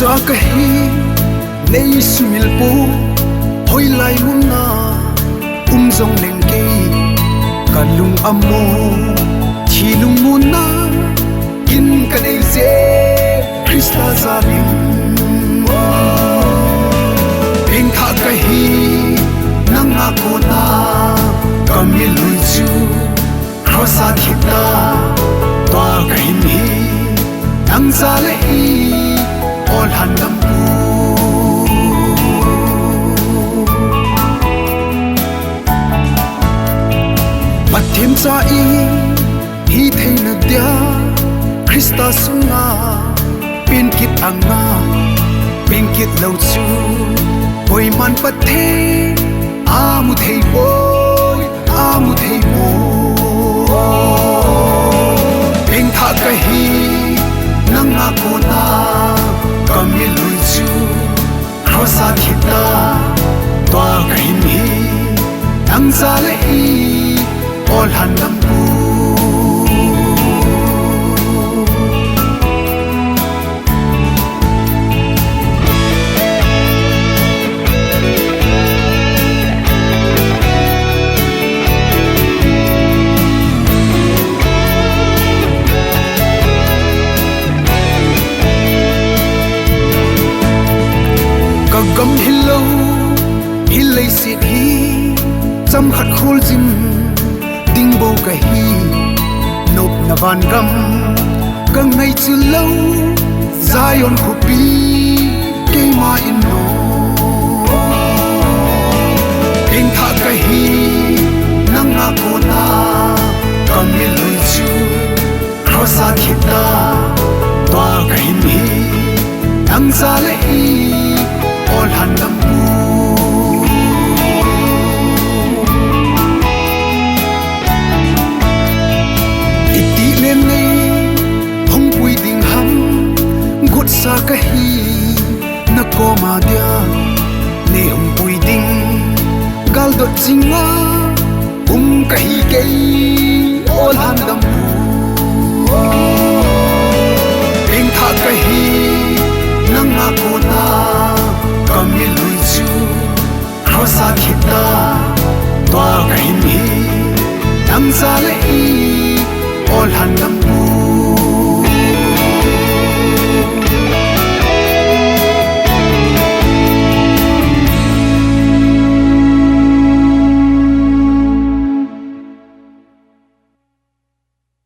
Nachakahi Neisumilpoi Hoilaimunna Umjonglengkei Kalung amo Thilungmonna Kinkaneije Christa Jallin O O Penghthah kahi Nanga Konna Kamilui Khongsai Thita Kahinhi Nangjal LHANDAMPU Pathencha Hitheinadia Christasunga Penkit Angai Pengkitlouchun Koiman Pathen Amutheipoi O O Penghthah kahi Nanga Konna Kamilui Khongsai Thita Kahinhi Nangjal LHANDAMPU Kagamhilou Hileisethi Chamkhat Kholjin Dingbo kahi Nop na van gam Angai chu lâu Zion khupi Keima Innom O O Penghthah kahi Nanga Konna Kamilui Khongsai Thita Kahinhi Nangjal LHANDAMPU Iti lene hong pui ding ham gut sa kahi na koma dia ne hong pui ding gal dot jinga kahi kei LHANDAMPU Penghthah kahi Nanga Konna Kamilui Khongsai Thita Kahinhi Nangjal LHANDAMPU